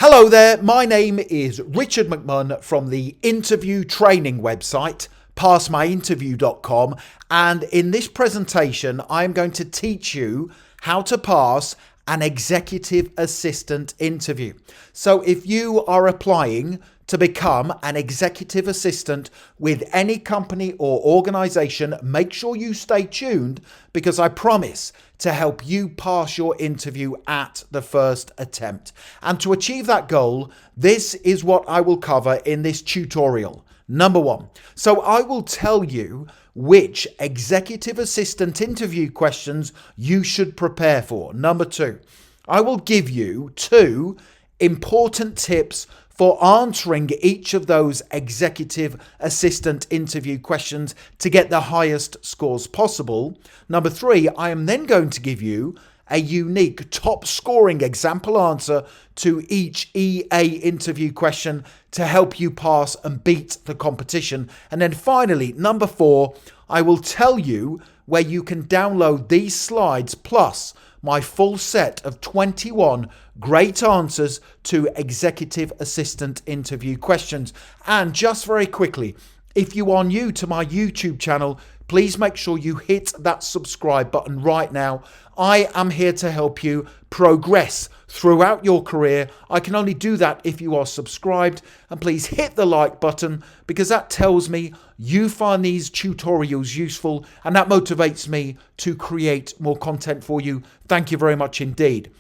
Hello there, my name is Richard McMunn from the interview training website, passmyinterview.com, and in this presentation I'm going to teach you how to pass an executive assistant interview. So if you are applying to become an executive assistant with any company or organization, make sure you stay tuned because I promise to help you pass your interview at the first attempt. And to achieve that goal, this is what I will cover in this tutorial. Number one, so I will tell you which executive assistant interview questions you should prepare for. Number two, I will give you 2 important tips for answering each of those executive assistant interview questions to get the highest scores possible. Number 3, I am then going to give you a unique top scoring example answer to each EA interview question to help you pass and beat the competition. And then finally, number 4, I will tell you where you can download these slides plus my full set of 21 great answers to executive assistant interview questions. And just very quickly, if you are new to my YouTube channel, please make sure you hit that subscribe button right now. I am here to help you progress throughout your career. I can only do that if you are subscribed, and please hit the like button because that tells me you find these tutorials useful and that motivates me to create more content for you. Thank you very much indeed.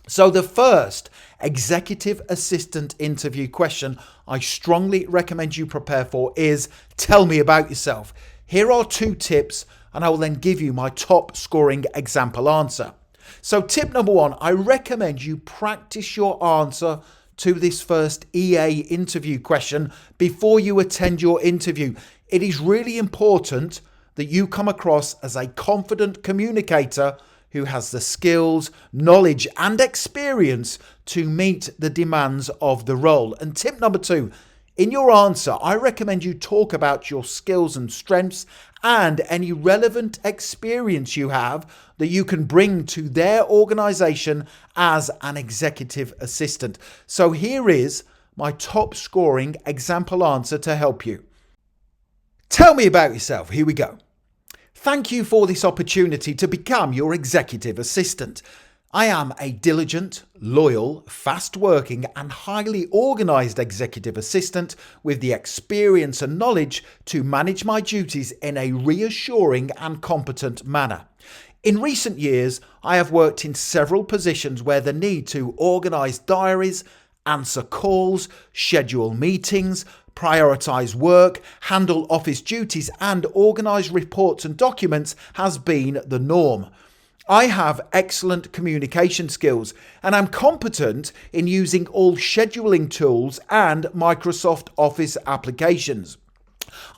So the first executive assistant interview question I strongly recommend you prepare for is tell me about yourself. Here are 2 tips and I will then give you my top scoring example answer. So tip number 1, I recommend you practice your answer to this first EA interview question before you attend your interview. It is really important that you come across as a confident communicator who has the skills, knowledge and experience to meet the demands of the role. And tip number 2, in your answer, I recommend you talk about your skills and strengths and any relevant experience you have that you can bring to their organization as an executive assistant. So here is my top scoring example answer to help you. Tell me about yourself. Here we go. Thank you for this opportunity to become your executive assistant. I am a diligent, loyal, fast-working and highly organised executive assistant with the experience and knowledge to manage my duties in a reassuring and competent manner. In recent years, I have worked in several positions where the need to organise diaries, answer calls, schedule meetings, prioritise work, handle office duties and organise reports and documents has been the norm. I have excellent communication skills and I'm competent in using all scheduling tools and Microsoft Office applications.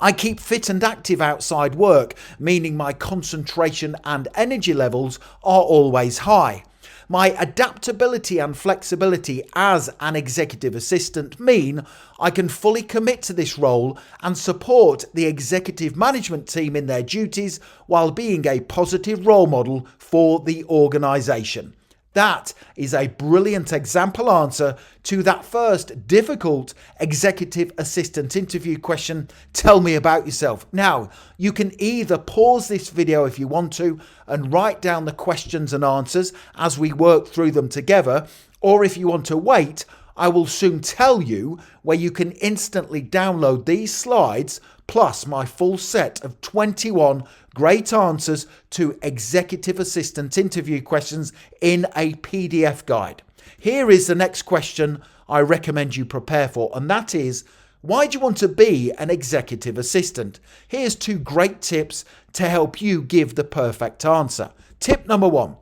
I keep fit and active outside work, meaning my concentration and energy levels are always high. My adaptability and flexibility as an executive assistant mean I can fully commit to this role and support the executive management team in their duties while being a positive role model for the organisation. That is a brilliant example answer to that first difficult executive assistant interview question, tell me about yourself. Now, you can either pause this video if you want to and write down the questions and answers as we work through them together, or if you want to wait, I will soon tell you where you can instantly download these slides plus my full set of 21 great answers to executive assistant interview questions in a PDF guide. Here is the next question I recommend you prepare for, and that is, why do you want to be an executive assistant? Here's 2 great tips to help you give the perfect answer. Tip number 1.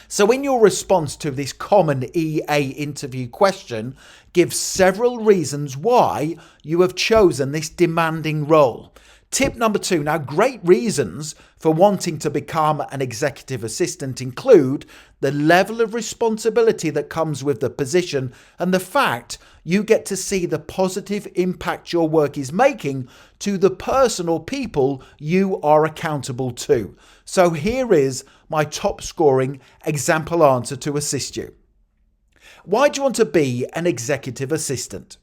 So in your response to this common EA interview question, give several reasons why you have chosen this demanding role. Tip number 2. Now, great reasons for wanting to become an executive assistant include the level of responsibility that comes with the position and the fact you get to see the positive impact your work is making to the person or people you are accountable to. So here is my top scoring example answer to assist you. Why do you want to be an executive assistant?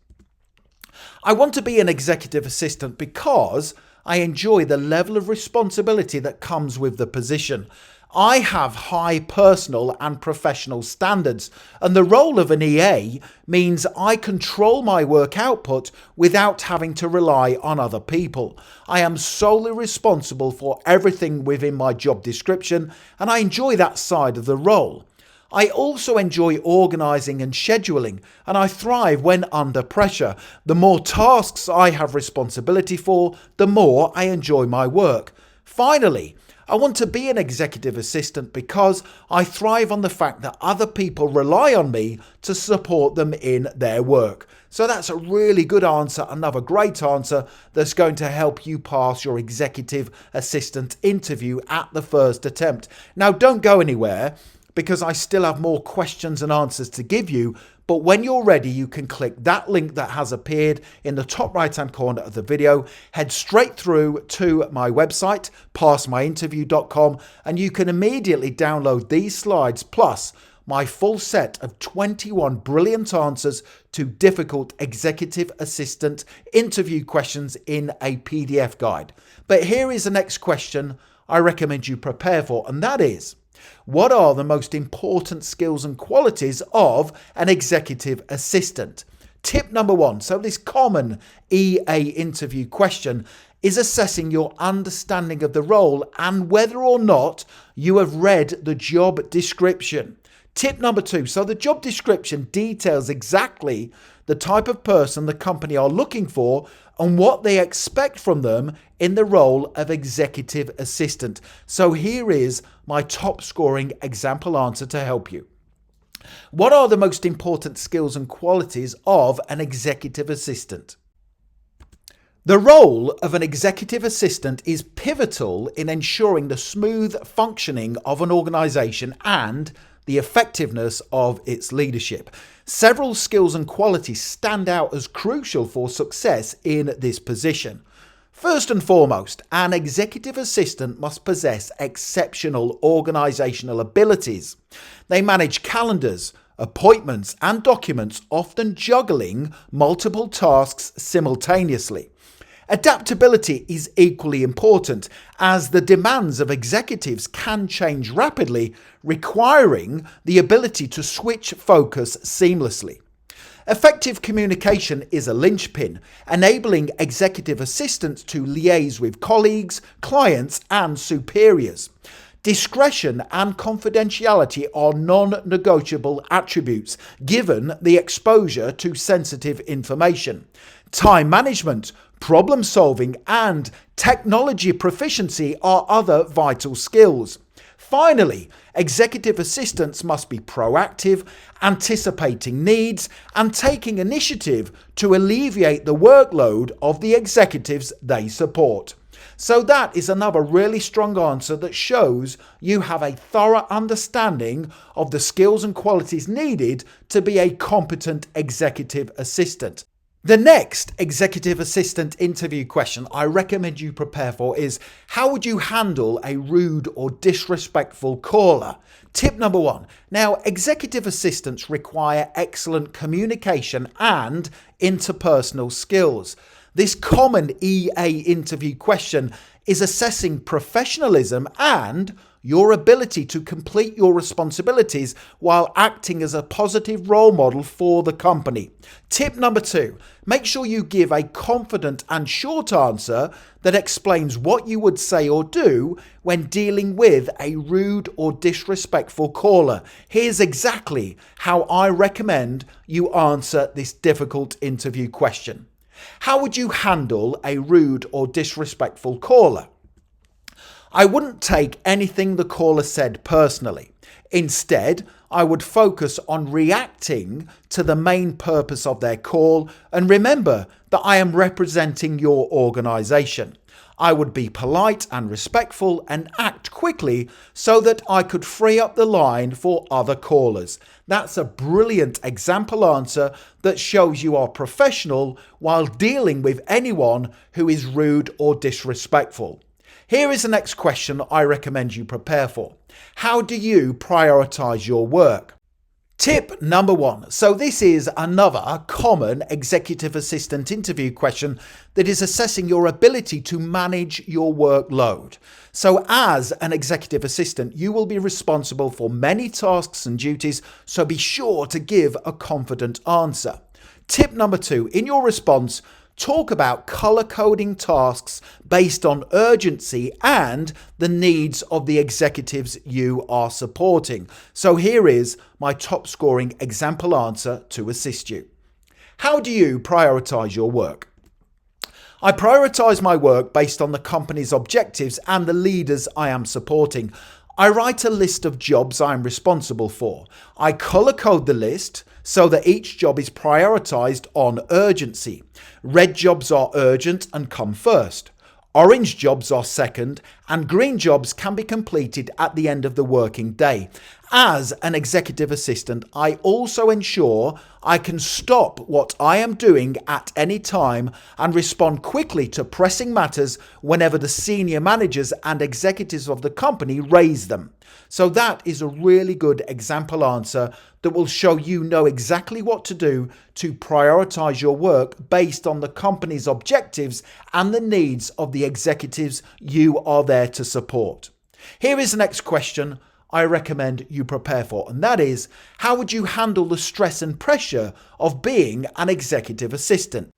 I want to be an executive assistant because I enjoy the level of responsibility that comes with the position. I have high personal and professional standards, and the role of an EA means I control my work output without having to rely on other people. I am solely responsible for everything within my job description, and I enjoy that side of the role. I also enjoy organising and scheduling, and I thrive when under pressure. The more tasks I have responsibility for, the more I enjoy my work. Finally, I want to be an executive assistant because I thrive on the fact that other people rely on me to support them in their work. So that's a really good answer, another great answer that's going to help you pass your executive assistant interview at the first attempt. Now, don't go anywhere, because I still have more questions and answers to give you. But when you're ready, you can click that link that has appeared in the top right hand corner of the video, head straight through to my website, passmyinterview.com, and you can immediately download these slides plus my full set of 21 brilliant answers to difficult executive assistant interview questions in a PDF guide. But here is the next question I recommend you prepare for, and that is, what are the most important skills and qualities of an executive assistant? Tip number 1. So this common EA interview question is assessing your understanding of the role and whether or not you have read the job description. Tip number 2. So the job description details exactly the type of person the company are looking for and what they expect from them in the role of executive assistant. So here is my top scoring example answer to help you. What are the most important skills and qualities of an executive assistant? The role of an executive assistant is pivotal in ensuring the smooth functioning of an organization and the effectiveness of its leadership. Several skills and qualities stand out as crucial for success in this position. First and foremost, an executive assistant must possess exceptional organizational abilities. They manage calendars, appointments, and documents, often juggling multiple tasks simultaneously. Adaptability is equally important, as the demands of executives can change rapidly, requiring the ability to switch focus seamlessly. Effective communication is a linchpin, enabling executive assistants to liaise with colleagues, clients, and superiors. Discretion and confidentiality are non-negotiable attributes given the exposure to sensitive information. Time management, problem solving, and technology proficiency are other vital skills. Finally, executive assistants must be proactive, anticipating needs, and taking initiative to alleviate the workload of the executives they support. So that is another really strong answer that shows you have a thorough understanding of the skills and qualities needed to be a competent executive assistant. The next executive assistant interview question I recommend you prepare for is, how would you handle a rude or disrespectful caller? Tip number 1. Now, executive assistants require excellent communication and interpersonal skills. This common EA interview question is assessing professionalism and your ability to complete your responsibilities while acting as a positive role model for the company. Tip number 2, make sure you give a confident and short answer that explains what you would say or do when dealing with a rude or disrespectful caller. Here's exactly how I recommend you answer this difficult interview question. How would you handle a rude or disrespectful caller? I wouldn't take anything the caller said personally. Instead, I would focus on reacting to the main purpose of their call and remember that I am representing your organization. I would be polite and respectful and act quickly so that I could free up the line for other callers. That's a brilliant example answer that shows you are professional while dealing with anyone who is rude or disrespectful. Here is the next question I recommend you prepare for. How do you prioritize your work? Tip number 1. So this is another common executive assistant interview question that is assessing your ability to manage your workload. So as an executive assistant, you will be responsible for many tasks and duties, so be sure to give a confident answer. Tip number 2, in your response, talk about color coding tasks based on urgency and the needs of the executives you are supporting. So here is my top scoring example answer to assist you. How do you prioritize your work? I prioritize my work based on the company's objectives and the leaders I am supporting. I write a list of jobs I'm responsible for. I color code the list so that each job is prioritized on urgency. Red jobs are urgent and come first. Orange jobs are second, and green jobs can be completed at the end of the working day. As an executive assistant, I also ensure I can stop what I am doing at any time and respond quickly to pressing matters whenever the senior managers and executives of the company raise them. So that is a really good example answer that will show you know exactly what to do to prioritize your work based on the company's objectives and the needs of the executives you are there to support. Here is the next question I recommend you prepare for, and that is, how would you handle the stress and pressure of being an executive assistant?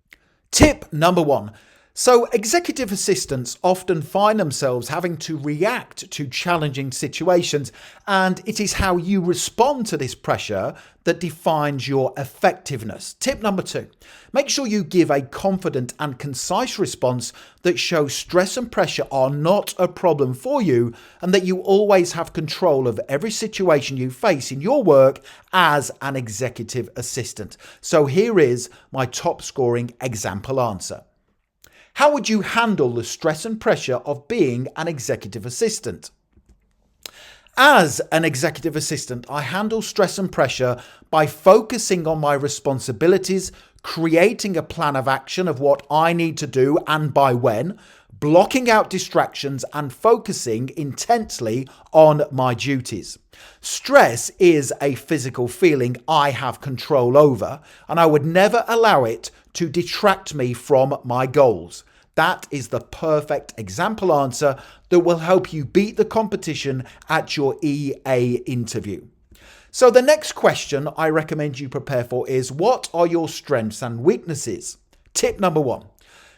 Tip number 1. So executive assistants often find themselves having to react to challenging situations, and it is how you respond to this pressure that defines your effectiveness. Tip number 2, make sure you give a confident and concise response that shows stress and pressure are not a problem for you and that you always have control of every situation you face in your work as an executive assistant. So here is my top scoring example answer. How would you handle the stress and pressure of being an executive assistant? As an executive assistant, I handle stress and pressure by focusing on my responsibilities, creating a plan of action of what I need to do and by when, blocking out distractions and focusing intensely on my duties. Stress is a physical feeling I have control over, and I would never allow it to detract me from my goals. That is the perfect example answer that will help you beat the competition at your EA interview. So the next question I recommend you prepare for is, what are your strengths and weaknesses? Tip number 1.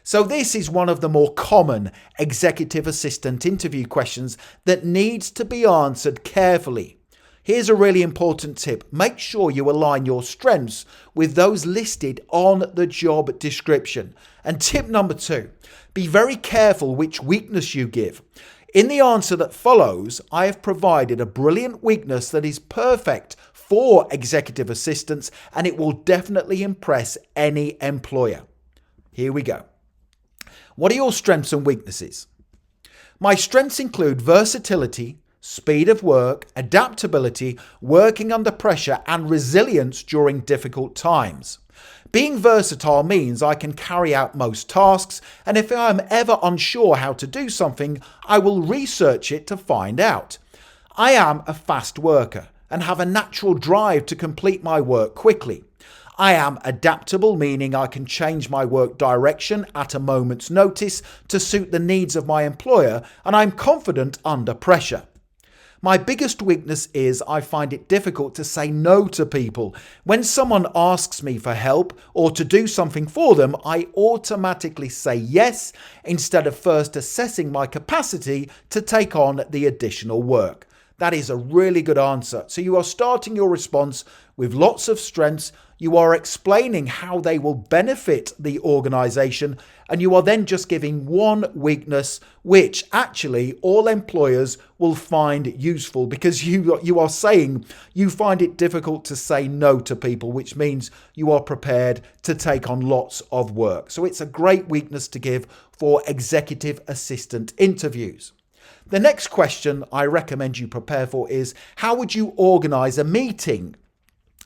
So this is one of the more common executive assistant interview questions that needs to be answered carefully. Here's a really important tip. Make sure you align your strengths with those listed on the job description. And tip number 2, be very careful which weakness you give. In the answer that follows, I have provided a brilliant weakness that is perfect for executive assistants, and it will definitely impress any employer. Here we go. What are your strengths and weaknesses? My strengths include versatility, speed of work, adaptability, working under pressure, and resilience during difficult times. Being versatile means I can carry out most tasks, and if I am ever unsure how to do something, I will research it to find out. I am a fast worker and have a natural drive to complete my work quickly. I am adaptable, meaning I can change my work direction at a moment's notice to suit the needs of my employer, and I'm confident under pressure. My biggest weakness is I find it difficult to say no to people. When someone asks me for help or to do something for them, I automatically say yes instead of first assessing my capacity to take on the additional work. That is a really good answer. So you are starting your response with lots of strengths. You are explaining how they will benefit the organization, and you are then just giving one weakness, which actually all employers will find useful, because you are saying you find it difficult to say no to people, which means you are prepared to take on lots of work. So it's a great weakness to give for executive assistant interviews. The next question I recommend you prepare for is, how would you organize a meeting?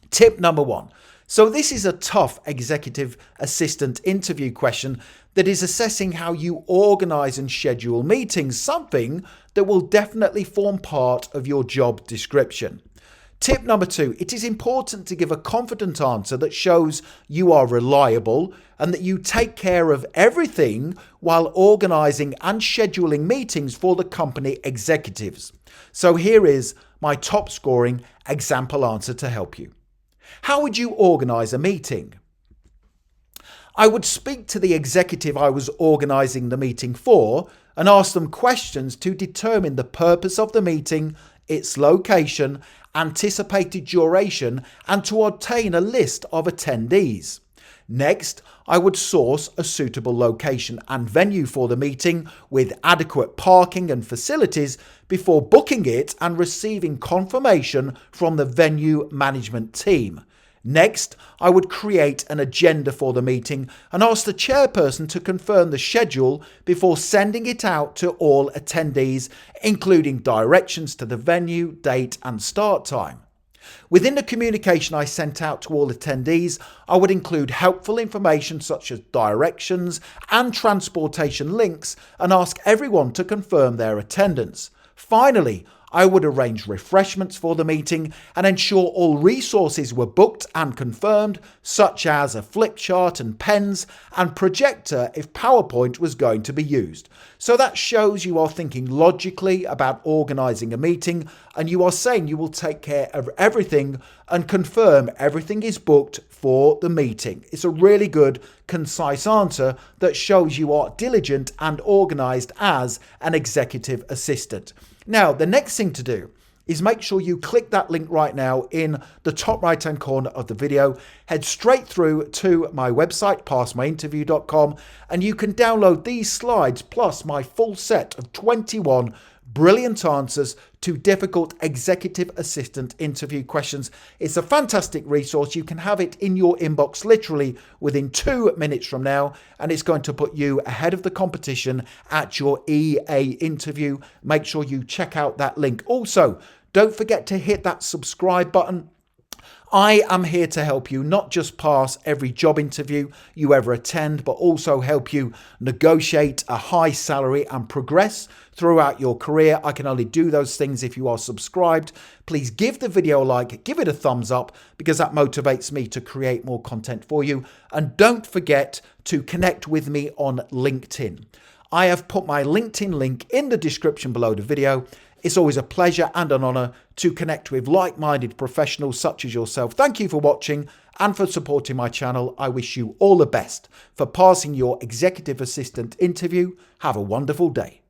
Tip number 1. So this is a tough executive assistant interview question that is assessing how you organize and schedule meetings, something that will definitely form part of your job description. Tip number 2, it is important to give a confident answer that shows you are reliable and that you take care of everything while organising and scheduling meetings for the company executives. So here is my top scoring example answer to help you. How would you organise a meeting? I would speak to the executive I was organising the meeting for and ask them questions to determine the purpose of the meeting, its location, anticipated duration, and to obtain a list of attendees. Next, I would source a suitable location and venue for the meeting with adequate parking and facilities before booking it and receiving confirmation from the venue management team. Next, I would create an agenda for the meeting and ask the chairperson to confirm the schedule before sending it out to all attendees, including directions to the venue, date and start time. Within the communication I sent out to all attendees, I would include helpful information such as directions and transportation links and ask everyone to confirm their attendance. Finally, I would arrange refreshments for the meeting and ensure all resources were booked and confirmed, such as a flip chart and pens and projector if PowerPoint was going to be used. So that shows you are thinking logically about organising a meeting and you are saying you will take care of everything and confirm everything is booked for the meeting. It's a really good, concise answer that shows you are diligent and organised as an executive assistant. Now, the next thing to do is make sure you click that link right now in the top right hand corner of the video. Head straight through to my website, passmyinterview.com, and you can download these slides plus my full set of 21 brilliant answers to difficult executive assistant interview questions. It's a fantastic resource. You can have it in your inbox literally within 2 minutes from now, and it's going to put you ahead of the competition at your EA interview. Make sure you check out that link. Also, don't forget to hit that subscribe button. I am here to help you not just pass every job interview you ever attend, but also help you negotiate a high salary and progress throughout your career. I can only do those things if you are subscribed. Please give the video a like, give it a thumbs up, because that motivates me to create more content for you. And don't forget to connect with me on LinkedIn. I have put my LinkedIn link in the description below the video. It's always a pleasure and an honor to connect with like-minded professionals such as yourself. Thank you for watching and for supporting my channel. I wish you all the best for passing your executive assistant interview. Have a wonderful day.